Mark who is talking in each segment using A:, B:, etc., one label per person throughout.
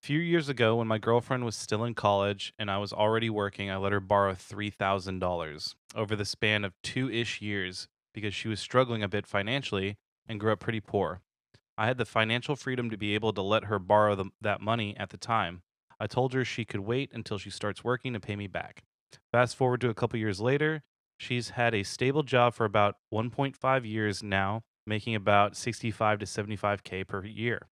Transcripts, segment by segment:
A: Few years ago, when my girlfriend was still in college and I was already working, I let her borrow $3,000 over the span of 2 ish years because she was struggling a bit financially and grew up pretty poor. I had the financial freedom to be able to let her borrow that money at the time. I told her she could wait until she starts working to pay me back. Fast forward to a couple years later, she's had a stable job for about 1.5 years now, making about 65 to 75K per year,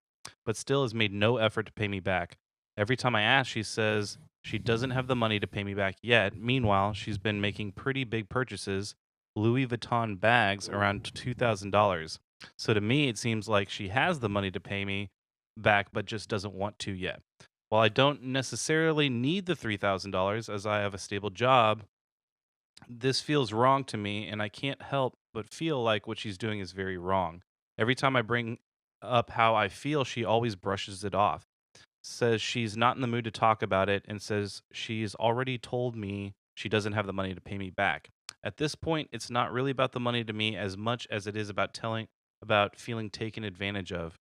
A: but still has made no effort to pay me back. Every time I ask, she says she doesn't have the money to pay me back yet. Meanwhile, she's been making pretty big purchases, Louis Vuitton bags around $2,000. So to me, it seems like she has the money to pay me back, but just doesn't want to yet. While I don't necessarily need the $3,000 as I have a stable job, this feels wrong to me, and I can't help but feel like what she's doing is very wrong. Every time I bring up how I feel, she always brushes it off, says she's not in the mood to talk about it, and says she's already told me she doesn't have the money to pay me back. At this point, it's not really about the money to me as much as it is about feeling taken advantage of.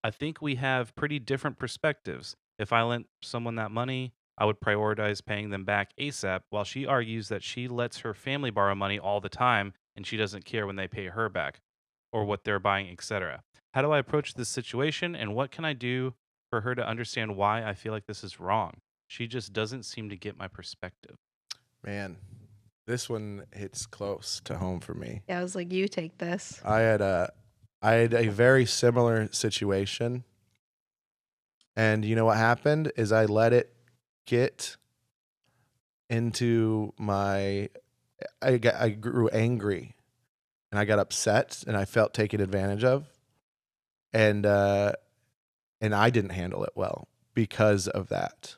A: I think we have pretty different perspectives. If I lent someone that money, I would prioritize paying them back ASAP, while she argues that she lets her family borrow money all the time and she doesn't care when they pay her back or what they're buying, etc. How do I approach this situation, and what can I do for her to understand why I feel like this is wrong? She just doesn't seem to get my perspective.
B: Man, this one hits close to home for me.
C: Yeah, I was like, you take this.
B: I had a very similar situation, and you know what happened is I let it get into I grew angry, and I got upset, and I felt taken advantage of, and I didn't handle it well because of that.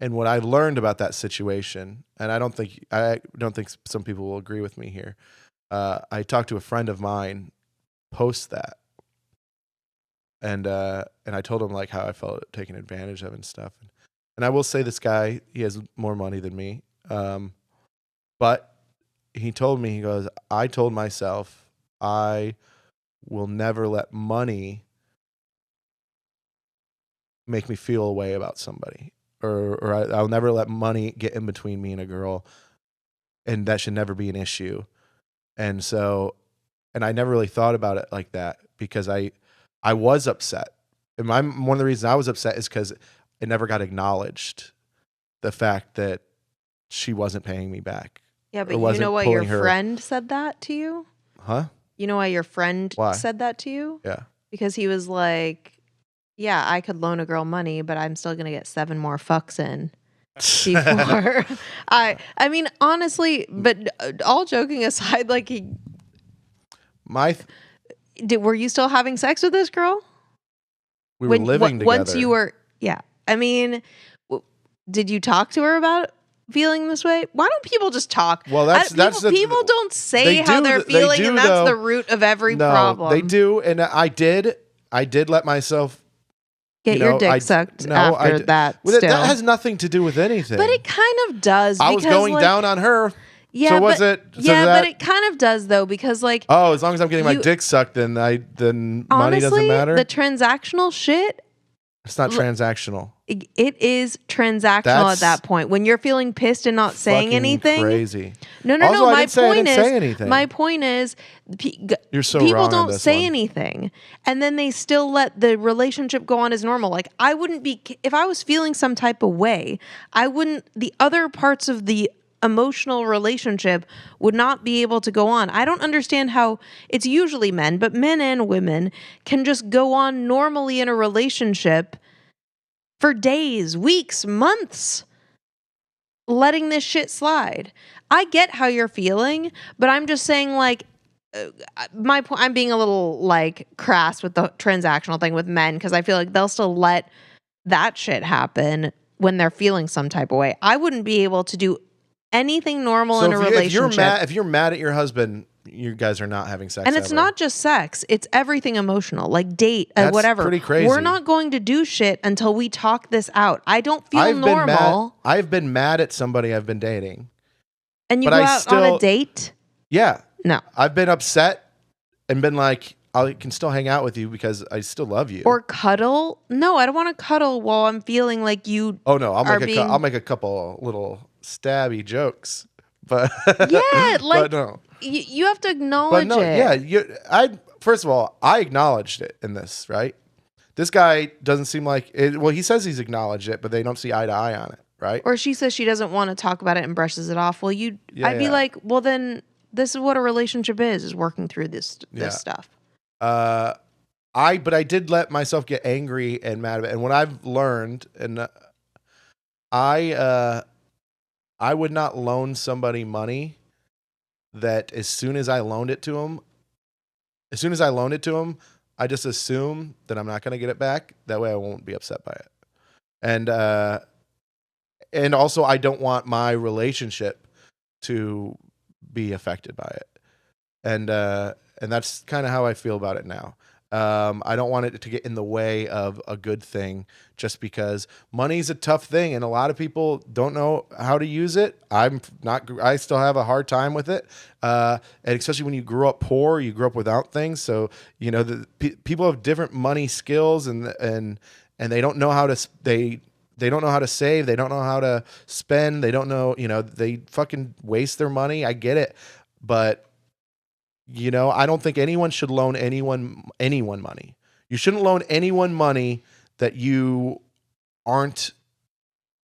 B: And what I learned about that situation, and I don't think some people will agree with me here. I talked to a friend of mine post that, and I told him like how I felt taken advantage of and stuff. And I will say this guy, he has more money than me, but he told me, he goes, I told myself I will never let money make me feel a way about somebody, or I'll never let money get in between me and a girl, and that should never be an issue. And I never really thought about it like that because I was upset. And one of the reasons I was upset is because it never got acknowledged, the fact that she wasn't paying me back.
C: Yeah, but you know why your friend said that to you?
B: Huh?
C: You know why your friend said that to you?
B: Yeah.
C: Because he was like, yeah, I could loan a girl money, but I'm still going to get 7 more fucks in before. I mean, honestly, but all joking aside, like were you still having sex with this girl?
B: We were living together.
C: Once you were, yeah. I mean, did you talk to her about feeling this way? Why don't people just talk?
B: Well,
C: people don't say how they're feeling, and that's the root of every problem.
B: They do, and I did let myself
C: get your dick sucked after that.
B: Well, that has nothing to do with anything.
C: But it kind of does.
B: I was going down on her.
C: Yeah,
B: so was it?
C: Yeah, but it kind of does though, because like,
B: oh, as long as I'm getting my dick sucked, then money doesn't matter.
C: The transactional shit.
B: It's not transactional.
C: It is transactional at that point. When you're feeling pissed and not saying anything.
B: Crazy.
C: No. My point is,
B: you're so
C: people
B: wrong
C: don't say anything, and then they still let the relationship go on as normal. Like, I wouldn't be, if I was feeling some type of way, the other parts of the emotional relationship would not be able to go on. I don't understand how it's usually men, but men and women can just go on normally in a relationship for days, weeks, months, letting this shit slide. I get how you're feeling, but I'm just saying, like, my point, I'm being a little like crass with the transactional thing with men, because I feel like they'll still let that shit happen when they're feeling some type of way. I wouldn't be able to do anything normal in a relationship.
B: If you're mad at your husband, you guys are not having sex.
C: And it's not just sex, it's everything emotional, like date, whatever.
B: Pretty crazy.
C: We're not going to do shit until we talk this out. I don't feel normal.
B: I've been mad at somebody I've been dating.
C: And you go out on a date?
B: Yeah.
C: No.
B: I've been upset and been like, I can still hang out with you because I still love you.
C: Or cuddle. No, I don't want to cuddle while I'm feeling like you.
B: Oh no,
C: are being-
B: I'll make a couple little stabby jokes, but
C: Yeah, like
B: but no,
C: you have to
B: but
C: acknowledge
B: no,
C: it.
B: yeah. First of all, I acknowledged it in this, right? This guy doesn't seem like it. Well, he says he's acknowledged it, but they don't see eye to eye on it, right?
C: Or she says she doesn't want to talk about it and brushes it off. Well,
B: Yeah,
C: I'd be
B: yeah.
C: like, well, then this is what a relationship is working through this
B: Yeah.
C: stuff.
B: But I did let myself get angry and mad about it. And what I've learned, and I would not loan somebody money that as soon as I loaned it to him, I just assume that I'm not going to get it back. That way I won't be upset by it. And also I don't want my relationship to be affected by it. And that's kind of how I feel about it now. I don't want it to get in the way of a good thing just because money's a tough thing and a lot of people don't know how to use it. I still have a hard time with it. And especially when you grew up poor, you grew up without things. So, people have different money skills and they don't know how to, they don't know how to save. They don't know how to spend. They don't know, they fucking waste their money. I get it. But I don't think anyone should loan anyone money. You shouldn't loan anyone money that you aren't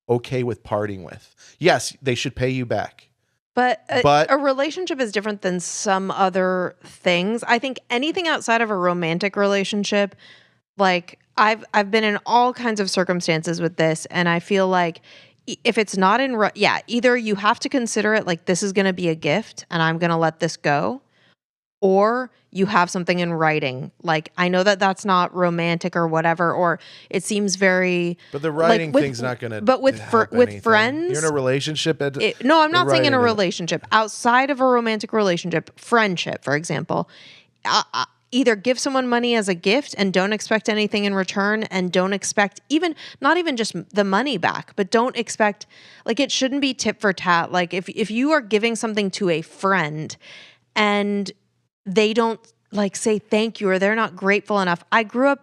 B: okay with parting with. Yes, they should pay you back.
C: But
B: But-
C: a relationship is different than some other things. I think anything outside of a romantic relationship, like I've been in all kinds of circumstances with this, and I feel like if it's not either you have to consider it like this is going to be a gift and I'm going to let this go, or you have something in writing. Like, I know that that's not romantic or whatever, or it seems very.
B: But the writing
C: with-
B: thing's not going to.
C: but with friends,
B: you're in a relationship.
C: no, I'm not saying in a
B: writing
C: relationship. Outside of a romantic relationship, friendship, for example, either give someone money as a gift and don't expect anything in return, and don't expect not even just the money back, but don't expect, like, it shouldn't be tit for tat. Like, if you are giving something to a friend and they don't like say thank you, or they're not grateful enough. I grew up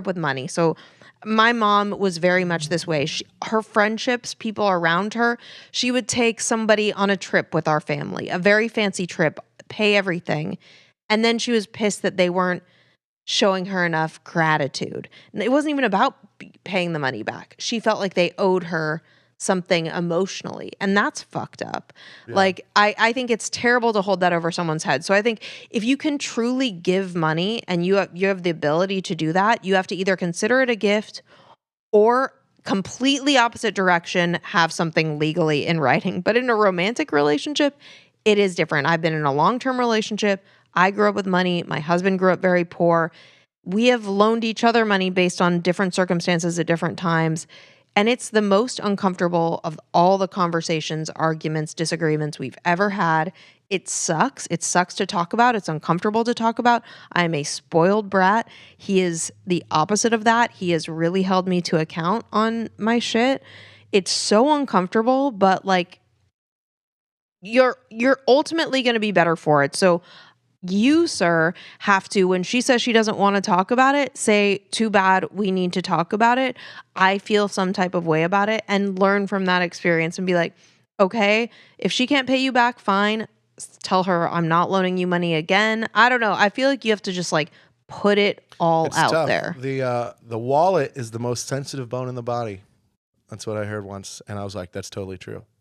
C: with money. So my mom was very much this way. Her friendships, people around her, she would take somebody on a trip with our family, a very fancy trip, pay everything. And then she was pissed that they weren't showing her enough gratitude. And it wasn't even about paying the money back. She felt like they owed her something emotionally, and that's fucked up.
B: Yeah.
C: Like, I think it's terrible to hold that over someone's head. So I think if you can truly give money and you have the ability to do that, you have to either consider it a gift or completely opposite direction, have something legally in writing. But in a romantic relationship, it is different. I've been in a long-term relationship. I grew up with money. My husband grew up very poor. We have loaned each other money based on different circumstances at different times. And it's the most uncomfortable of all the conversations, arguments, disagreements we've ever had. It sucks. It sucks to talk about. It's uncomfortable to talk about. I'm a spoiled brat. He is the opposite of that. He has really held me to account on my shit. It's so uncomfortable, but like you're ultimately going to be better for it. So you, sir, have to, when she says she doesn't want to talk about it, say, too bad, we need to talk about it. I feel some type of way about it, and learn from that experience and be like, okay, if she can't pay you back, fine. Tell her I'm not loaning you money again. I don't know. I feel like you have to just like put it all
B: It's
C: out
B: tough.
C: there.
B: The wallet is the most sensitive bone in the body. That's what I heard once, and I was like, that's totally true.